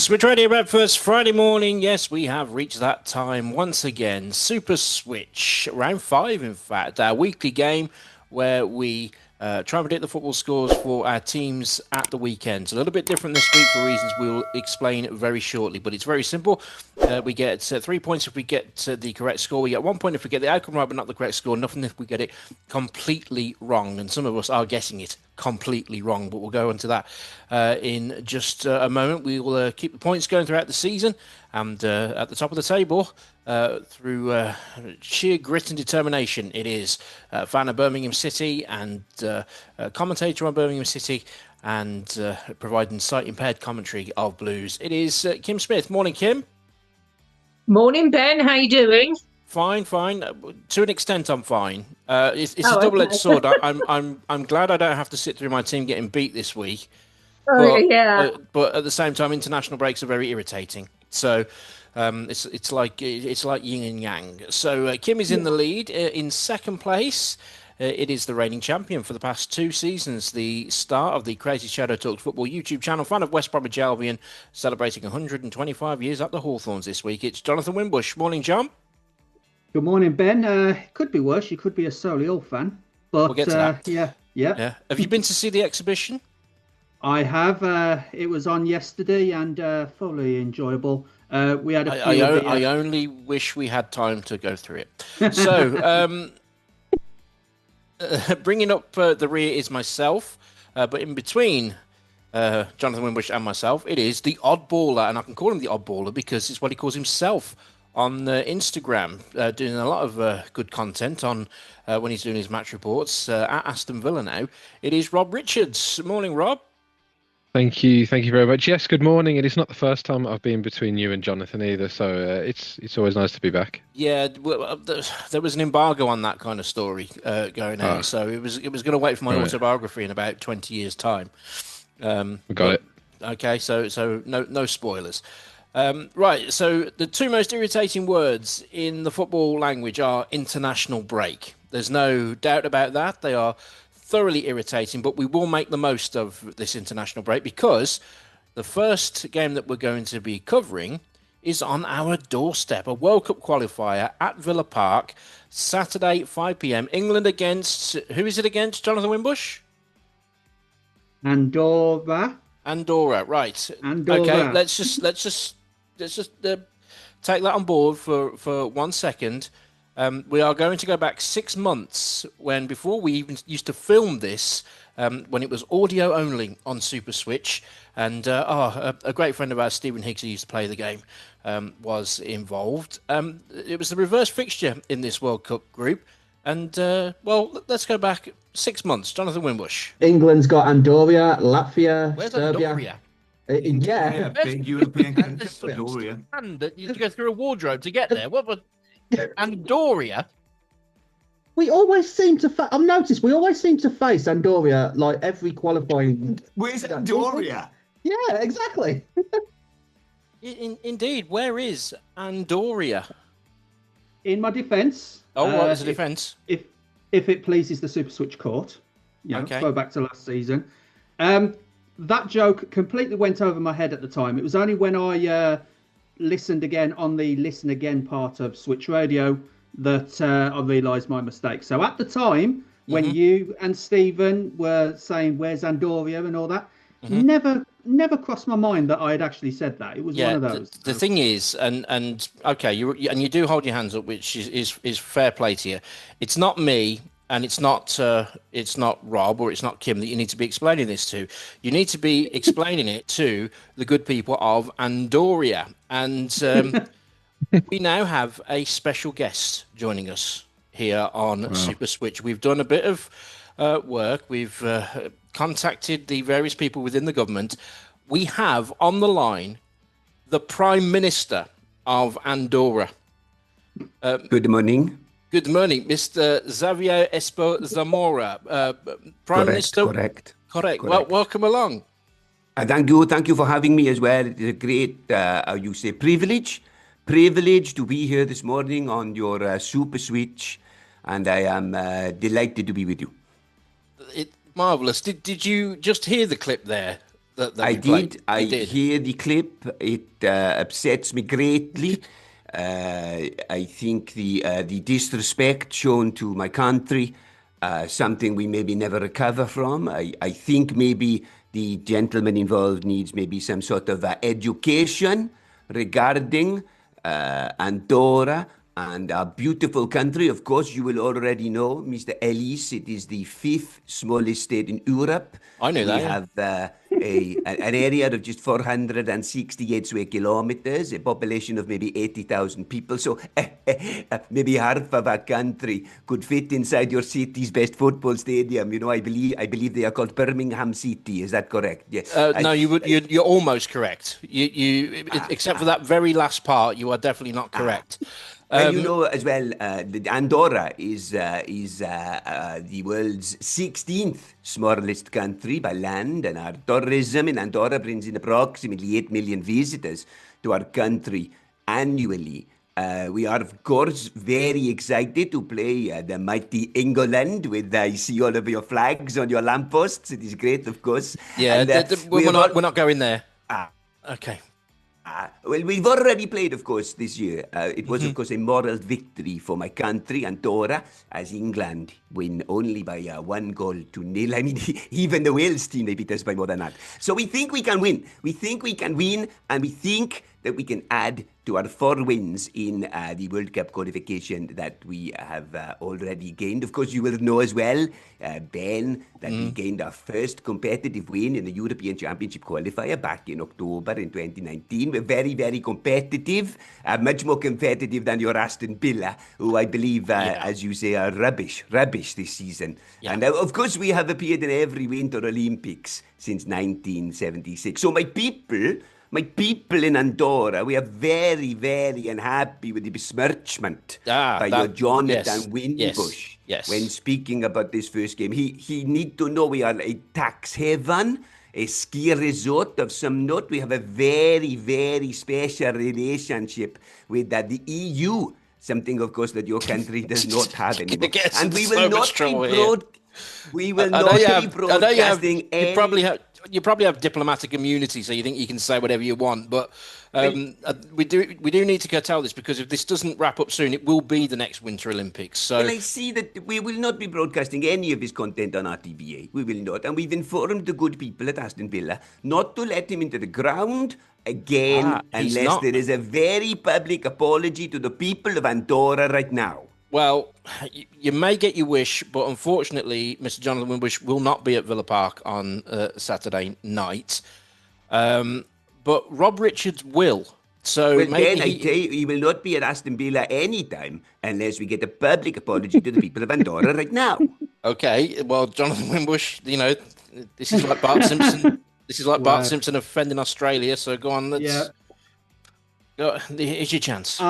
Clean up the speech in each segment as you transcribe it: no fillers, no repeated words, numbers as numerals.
Switch Radio Breakfast, Friday morning. Yes, we have reached that time once again. Super Switch, round 5, in fact, our weekly game where we try and predict the football scores for our teams at the weekend. It's a little bit different this week for reasons we'll explain very shortly, but it's very simple. We get 3 points if we get the correct score. We get 1 point if we get the outcome right, but not the correct score. Nothing if we get it completely wrong. And some of us are getting it completely wrong, but we'll go into that in just a moment. We will keep the points going throughout the season, and at the top of the table, through sheer grit and determination, it is fan of Birmingham City and commentator on Birmingham City and providing sight-impaired commentary of Blues. It is Kim Smith. Morning, Kim. Morning, Ben. How you doing? Fine. To an extent, I'm fine. It's a double-edged sword. I'm glad I don't have to sit through my team getting beat this week. But at the same time, international breaks are very irritating. So it's like yin and yang. So Kim is in the lead. In second place, it is the reigning champion for the past 2 seasons, the star of the Crazy Shadow Talks Football YouTube channel, fan of West Bromwich Albion, celebrating 125 years at the Hawthorns this week. It's Jonathan Wimbush. Morning, John. Good morning, Ben. It could be worse. You could be a Solihull fan. But we'll get to that. Yeah. Have you been to see the exhibition? I have. It was on yesterday and thoroughly enjoyable. We had a few. I only wish we had time to go through it. So, bringing up the rear is myself, but in between Jonathan Wimbush and myself, it is the oddballer, and I can call him the oddballer because it's what he calls himself on Instagram, doing a lot of good content on when he's doing his match reports at Aston Villa now. It is Rob Richards. Morning, Rob. Thank you very much. Yes, good morning. It is not the first time I've been between you and Jonathan either, so it's always nice to be back. Yeah, there was an embargo on that kind of story going on, so it was going to wait for my autobiography in about 20 years' time. We got it. Okay, so no spoilers. Right, so the 2 most irritating words in the football language are international break. There's no doubt about that. They are thoroughly irritating, but we will make the most of this international break because the first game that we're going to be covering is on our doorstep, a World Cup qualifier at Villa Park, Saturday, 5 p.m. England against, who is it against, Jonathan Wimbush? Andorra, right. Andorra. Okay, let's just take that on board for 1 second. We are going to go back 6 months when, before we even used to film this, when it was audio only on Super Switch, and a great friend of ours, Stephen Higgs, who used to play the game, was involved. It was the reverse fixture in this World Cup group, and let's go back 6 months. Jonathan Wimbush. England's got Andorra, Latvia, Where's Serbia. Andorra? Yeah, big European country, Andorra. And you go through a wardrobe to get there. What was Andorra? we always seem to. I've noticed we always seem to face Andorra like every qualifying. Where's Andorra? Yeah, exactly. Indeed, where is Andorra? In my defence. What is the defence? If it pleases the Super Switch court, Okay. Go back to last season. That joke completely went over my head at the time. It was only when I listened again on the listen again part of Switch Radio that I realised my mistake. So at the time, when you and Stephen were saying where's Andorra and all that, never crossed my mind that I had actually said that. It was one of those. The thing is, and okay, you do hold your hands up, which is fair play to you. It's not me. And it's not Rob or it's not Kim that you need to be explaining this to. You need to be explaining it to the good people of Andorra. And we now have a special guest joining us here on Super Switch. We've done a bit of work. We've contacted the various people within the government. We have on the line the Prime Minister of Andorra. Good morning. Good morning, Mr. Xavier Espo Zamora, Prime Minister. Correct. Well, welcome along. Thank you for having me as well. It's a great, privilege to be here this morning on your Super Switch, and I am delighted to be with you. Marvellous. Did you just hear the clip there that I we played. did. I hear the clip. It upsets me greatly. I think the disrespect shown to my country, something we maybe never recover from. I think maybe the gentleman involved needs maybe some sort of education regarding Andorra and our beautiful country. Of course, you will already know, Mr. Ellis, it is the 5th smallest state in Europe. I knew that. We have an area of just 468 square kilometers, a population of maybe 80,000 people. So maybe half of our country could fit inside your city's best football stadium. You know, I believe they are called Birmingham City. Is that correct? Yes. No, you're almost correct. Except for that very last part, you are definitely not correct. Well, you know as well, Andorra is the world's 16th smallest country by land, and our tourism in Andorra brings in approximately 8 million visitors to our country annually. We are, of course, very excited to play the mighty England with, I see all of your flags on your lampposts. It is great, of course. Yeah, And, we're not going there. Okay. Well, we've already played, of course, this year. It was, of course, a moral victory for my country, Andorra, as England win only by 1-0. I mean, even the Wales team, they beat us by more than that. So we think we can win. We think we can win, and we think that we can add to our 4 wins in the World Cup qualification that we have already gained. Of course, you will know as well, Ben, that we gained our first competitive win in the European Championship qualifier back in October in 2019. We're very, very competitive, much more competitive than your Aston Villa, who I believe, as you say, are rubbish this season. Yeah. And of course, we have appeared in every Winter Olympics since 1976. So my people in Andorra, we are very, very unhappy with the besmirchment by your Jonathan Windbush. Yes. When speaking about this first game, he need to know we are a tax haven, a ski resort of some note. We have a very, very special relationship with the EU, something, of course, that your country does not have anymore. And we will not be broadcasting any... You probably have diplomatic immunity, so you think you can say whatever you want. But we do need to curtail this, because if this doesn't wrap up soon, it will be the next Winter Olympics. So well, I see that we will not be broadcasting any of his content on RTVA. We will not, and we've informed the good people at Aston Villa not to let him into the ground again unless there is a very public apology to the people of Andorra right now. Well, you may get your wish, but unfortunately, Mr. Jonathan Windbush will not be at Villa Park on Saturday night. But Rob Richards will. So well, maybe then I tell you, he will not be at Aston Villa anytime unless we get a public apology to the people of Andorra right now. Okay, well, Jonathan Windbush, you know, this is like Bart Simpson. This is like Bart Simpson offending Australia. So go on, here's your chance.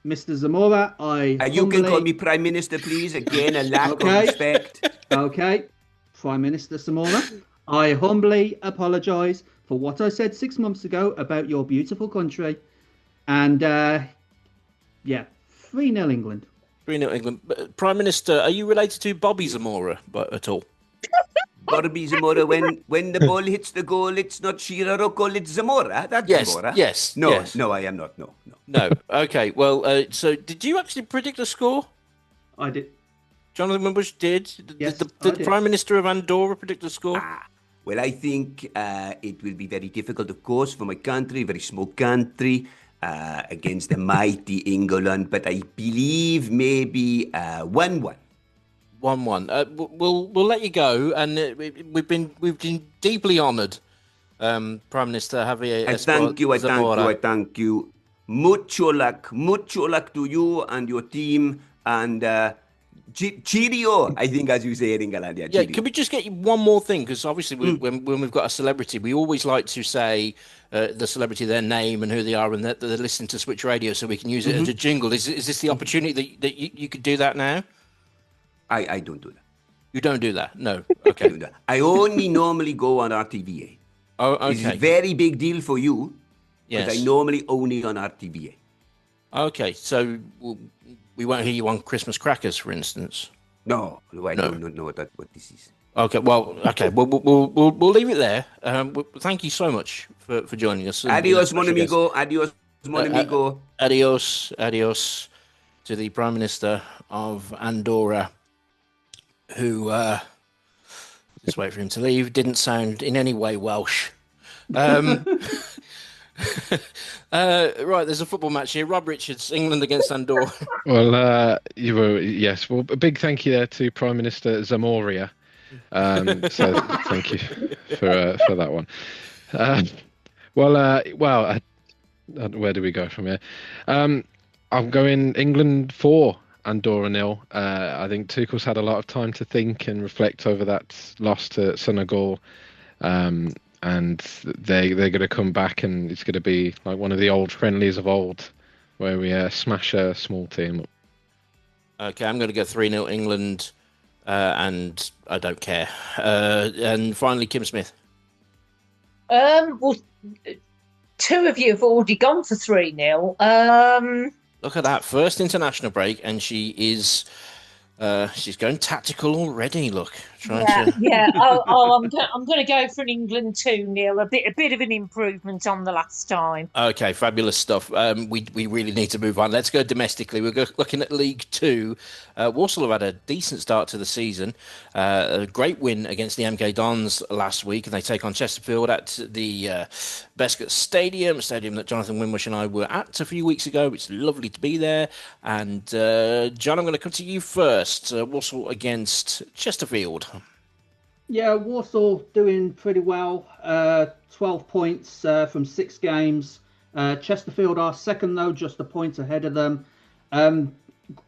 Mr. Zamora, you can call me Prime Minister, please. Again, a lack of respect. Okay, Prime Minister Zamora, I humbly apologise for what I said 6 months ago about your beautiful country. And, 3-0 England. 3-0 England. Prime Minister, are you related to Bobby Zamora at all? Bobby Zamora, when the ball hits the goal, it's not Shearer or Cole, it's Zamora. That's Zamora. Yes. No, I am not. No. Okay. Well, so did you actually predict a score? I did. Jonathan Windbush did. Yes, did the Prime Minister of Andorra predict a score? Well, I think it will be very difficult, of course, for my country, very small country, against the mighty England. But I believe maybe 1-1. 1-1. We'll let you go, and we've been deeply honoured, Prime Minister Javier. I thank you. Mucho luck to you and your team, and cheerio, I think, as you say in England. Yeah, can we just get you one more thing? Because obviously, when we've got a celebrity, we always like to say the celebrity, their name and who they are, and that they're listening to Switch Radio, so we can use it as a jingle. Is this the opportunity that you could do that now? I don't do that. You don't do that? No. Okay. I only normally go on RTVA. Oh, okay. It's a very big deal for you, yes. But I normally only on RTVA. Okay, so we won't hear you on Christmas crackers, for instance? No, I don't know what this is. Okay, well, okay, we'll leave it there. Thank you so much for joining us. Adios, mon special guest. amigo. Adios, mon amigo. Adios to the Prime Minister of Andorra, who, just wait for him to leave, didn't sound in any way Welsh. Right, there's a football match here. Rob Richards, England against Andorra. Well, yes. Well, a big thank you there to Prime Minister Zamoria. So thank you for that one. Where do we go from here? I'm going England 4, Andorra 0. I think Tuchel's had a lot of time to think and reflect over that loss to Senegal. And they're going to come back, and it's going to be like one of the old friendlies of old, where we smash a small team up. Okay, I'm going to go 3-0 England, and I don't care. And finally, Kim Smith. Well, two of you have already gone for 3-0. Look at that first international break, and she is she's going tactical already. Look, Yeah. I'm going to go for an England 2-0. A bit of an improvement on the last time. Okay, fabulous stuff. We really need to move on. Let's go domestically. We're looking at League Two. Walsall have had a decent start to the season. A great win against the MK Dons last week, and they take on Chesterfield at the Bescott Stadium that Jonathan Winbush and I were at a few weeks ago. It's lovely to be there. And John, I'm going to come to you first. Walsall against Chesterfield. Yeah, Walsall doing pretty well. 12 points from 6 games. Chesterfield are second, though, just a point ahead of them.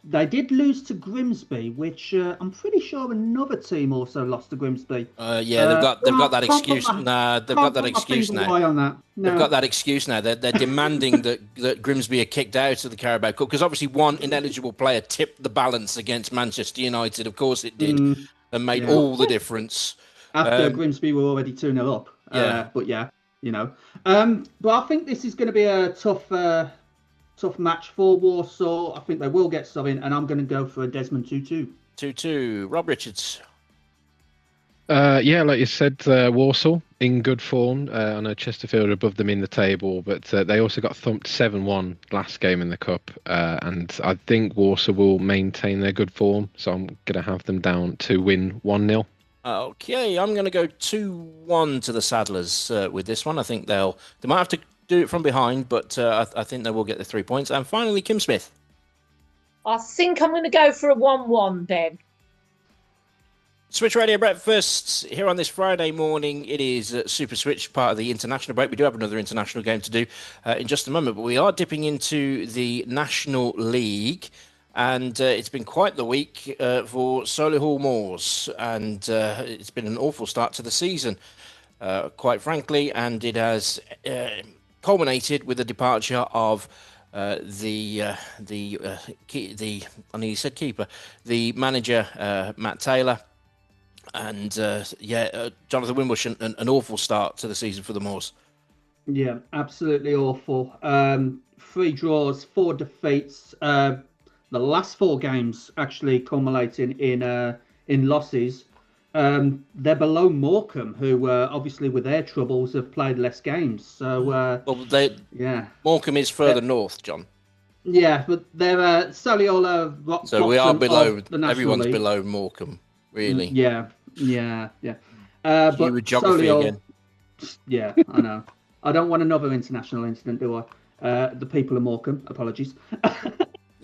They did lose to Grimsby, which I'm pretty sure another team also lost to Grimsby. They've got that excuse. They've got that excuse now. No. They've got that excuse now. They're demanding that Grimsby are kicked out of the Carabao Cup because obviously one ineligible player tipped the balance against Manchester United. Of course it did, and made all the difference. After Grimsby were already 2-0 up. But I think this is going to be a tough match for Warsaw. I think they will get something, and I'm going to go for a Desmond 2-2. 2-2. Rob Richards. Like you said, Warsaw in good form. I know Chesterfield are above them in the table, but they also got thumped 7-1 last game in the Cup. And I think Warsaw will maintain their good form, so I'm going to have them down to win 1-0. Okay, I'm going to go 2-1 to the Saddlers with this one. I think they might have to do it from behind, but I think they will get the 3 points. And finally, Kim Smith. I think I'm going to go for a 1-1, Ben. Switch Radio Breakfast here on this Friday morning. It is Super Switch, part of the international break. We do have another international game to do in just a moment, but we are dipping into the National League. And it's been quite the week for Solihull Moors, and it's been an awful start to the season, quite frankly. And it has culminated with the departure of the the manager Matt Taylor, and Jonathan Winbush. An awful start to the season for the Moors. Yeah, absolutely awful. 3 draws, 4 defeats. The last 4 games actually culminating in losses. They're below Morecambe, who obviously with their troubles have played less games. So Morecambe is further north, John. Yeah, but they're Solihull. So we are below. Everyone's below Morecambe, really. Yeah. But geography Solihull, again. Yeah, I know. I don't want another international incident, do I? The people of Morecambe, apologies.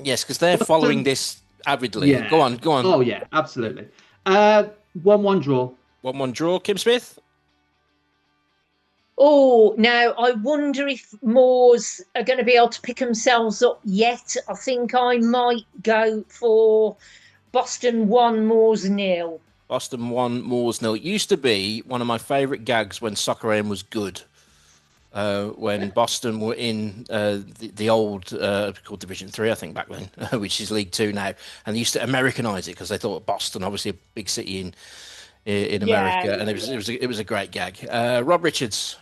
Yes, because they're following this avidly. Yeah. Go on. Oh, yeah, absolutely. 1-1 draw. 1-1 draw. Kim Smith? Oh, now I wonder if Moors are going to be able to pick themselves up yet. I think I might go for Boston 1, Moors 0. Boston 1, Moors 0. It used to be one of my favourite gags when Soccer AM was good. When Boston were in the old called Division 3, I think, back then, which is League 2 now, and they used to Americanise it because they thought Boston, obviously a big city in America, and it was a great gag. Rob Richards.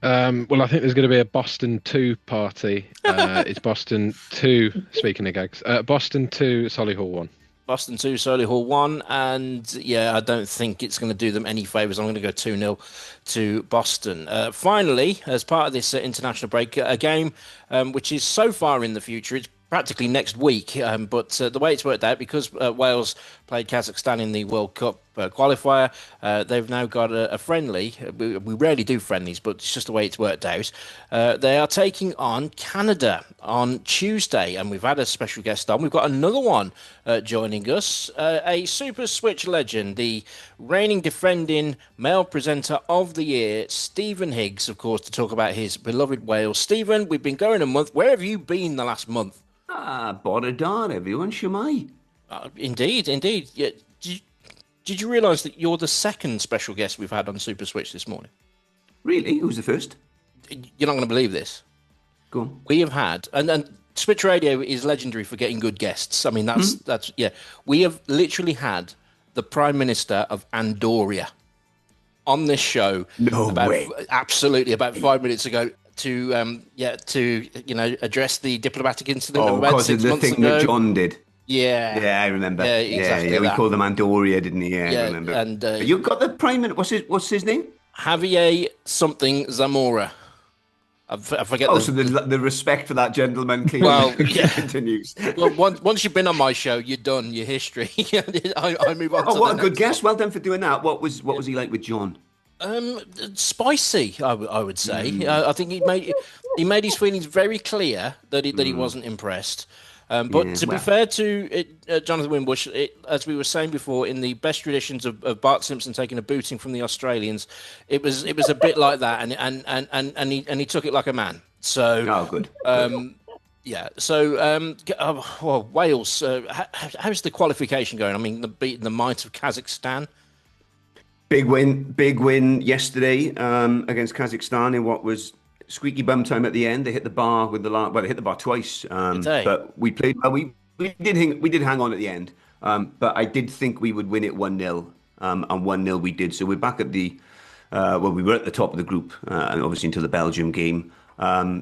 Well, I think there's going to be a Boston 2 party. It's Boston 2. Speaking of gags, Boston 2, Solihull 1. Boston 2, Solihull 1. And yeah, I don't think it's going to do them any favours. I'm going to go 2-0 to Boston. Finally, as part of this international break, a game which is so far in the future, it's practically next week. But the way it's worked out, because Wales played Kazakhstan in the World Cup qualifier, they've now got a friendly. We rarely do friendlies, but it's just the way it's worked out. They are taking on Canada on Tuesday, and we've had a special guest on. We've got another one joining us, a Super Switch legend, the reigning defending male presenter of the year, Stephen Higgs, of course, to talk about his beloved Wales. Stephen, we've been going a month. Where have you been the last month? Borodar, everyone, Shemai. Indeed. Yeah. Did you realise that you're the second special guest we've had on Super Switch this morning? Really? Who's the first? You're not going to believe this. Go on. We have had, and Switch Radio is legendary for getting good guests. I mean, that's yeah. We have literally had the Prime Minister of Andorra on this show. No way. Absolutely, about 5 minutes ago. To address the diplomatic incident of about 6 months ago. The thing that John did. Yeah, I remember. Yeah, exactly. We called him Andorra, didn't he? Yeah, I remember. And you've got the Prime Minister. What's his name? Javier something Zamora. I forget. So the respect for that gentleman continues. Well, once you've been on my show, you're done. Your history. I move on. Oh, what a good guess! Well done for doing that. What was he like with John? Spicy, I would say. I think he made his feelings very clear that he wasn't impressed. But to be fair to Jonathan Wimbush, as we were saying before, in the best traditions of Bart Simpson taking a booting from the Australians, it was a bit like that, and he took it like a man. So good. Yeah. So Wales. How's the qualification going? I mean, beating the might of Kazakhstan. Big win yesterday against Kazakhstan in what was squeaky bum time at the end. They hit the bar they hit the bar twice. But we played well. We did hang on at the end. But I did think we would win it 1-0. And 1-0 we did. So we're back at we were at the top of the group, and obviously until the Belgium game.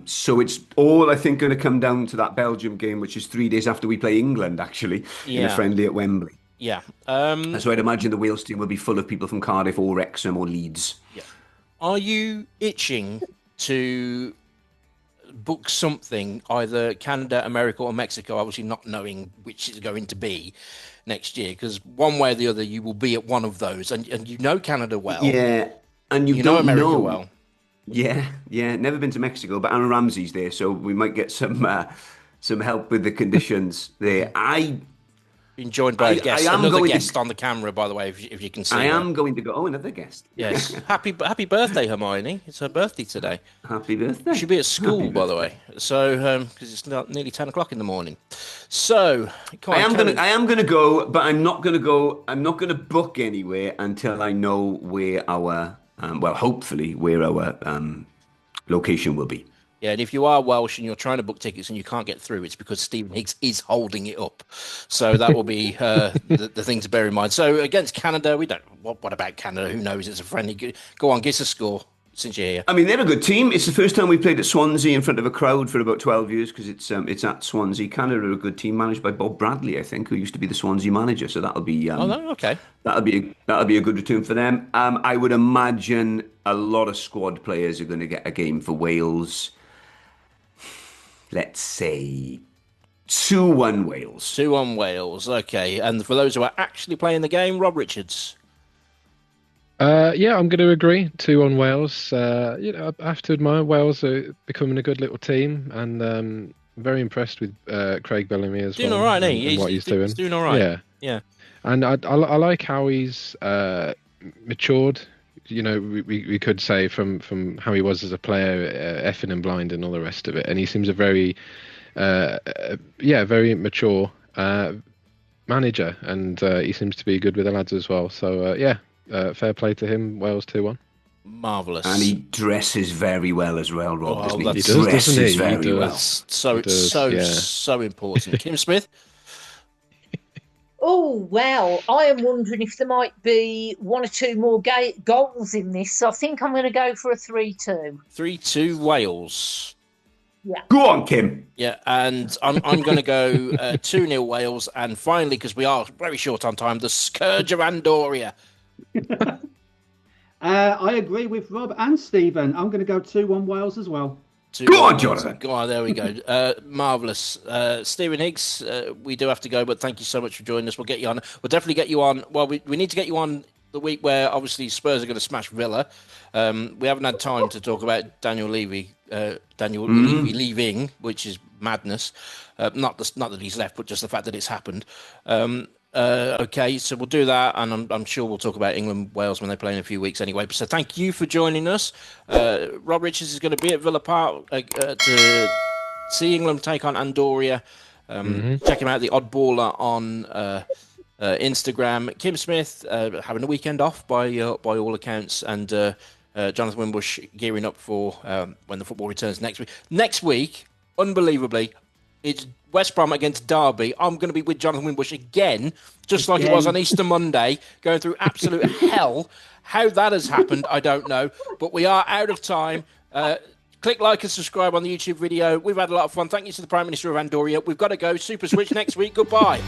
So it's all, I think, going to come down to that Belgium game, which is 3 days after we play England, actually, in a friendly at Wembley. Yeah. So I'd imagine the Wales team will be full of people from Cardiff or Wrexham or Leeds. Yeah. Are you itching to book something, either Canada, America or Mexico, obviously not knowing which is going to be next year? Because one way or the other, you will be at one of those. And you know Canada well. Yeah. And you know America well. Yeah. Never been to Mexico, but Aaron Ramsey's there, so we might get some help with the conditions there. Been joined by a guest, another guest on the camera, by the way, if you can see. I am going to go. Oh, another guest. Yes. Happy birthday, Hermione. It's her birthday today. Happy birthday. She'll be at school, by the way. So, because it's nearly 10 o'clock in the morning. So, I am going to go, but I'm not going to go. I'm not going to book anywhere until I know where our, hopefully where our location will be. Yeah, and if you are Welsh and you're trying to book tickets and you can't get through, it's because Stephen Higgs is holding it up. So that will be the thing to bear in mind. So against Canada, we don't. What about Canada? Who knows? It's a friendly. Go on, give us a score since you're here. I mean, they're a good team. It's the first time we played at Swansea in front of a crowd for about 12 years because it's at Swansea. Canada are a good team managed by Bob Bradley, I think, who used to be the Swansea manager. So that'll be. Okay. That'll be a good return for them. I would imagine a lot of squad players are going to get a game for Wales. Let's say 2-1 Wales. 2-1 Wales, okay. And for those who are actually playing the game, Rob Richards. Yeah, I'm going to agree. 2-1 Wales. I have to admire Wales are becoming a good little team, and very impressed with Craig Bellamy as well. Doing all right, and what he's doing. He's doing all right. Yeah. And I like how he's matured. You know, we could say from how he was as a player, effing and blind and all the rest of it. And he seems a very, very mature manager. And he seems to be good with the lads as well. So, fair play to him. Wales 2-1. Marvellous. And he dresses very well as well, Rob, doesn't he? He does, doesn't he? Very well. So important. Kim Smith? Oh, well, I am wondering if there might be one or two more goals in this. So I think I'm going to go for a 3-2. 3-2 Wales. Go on, Kim. Yeah, and I'm going to go 2-0 Wales. And finally, because we are very short on time, the Scourge of Andoria. I agree with Rob and Stephen. I'm going to go 2-1 Wales as well. Go on, Jonathan. Go on, there we go. Marvellous. Stephen Higgs, we do have to go, but thank you so much for joining us. We'll get you on. We'll definitely get you on. Well, we need to get you on the week where obviously Spurs are going to smash Villa. We haven't had time to talk about Daniel Levy leaving, which is madness. Not that he's left, but just the fact that it's happened. Okay, so we'll do that, and I'm sure we'll talk about England, Wales when they play in a few weeks anyway. So thank you for joining us. Rob Richards is going to be at Villa Park to see England take on Andoria. Check him out, the Oddballer on Instagram. Kim Smith having a weekend off by all accounts, and Jonathan Wimbush gearing up for when the football returns next week. Next week, unbelievably, it's West Brom against Derby. I'm going to be with Jonathan Wimbush again, just like it was on Easter Monday, going through absolute hell. How that has happened, I don't know. But we are out of time. Click like and subscribe on the YouTube video. We've had a lot of fun. Thank you to the Prime Minister of Andoria. We've got to go. Super Switch next week. Goodbye.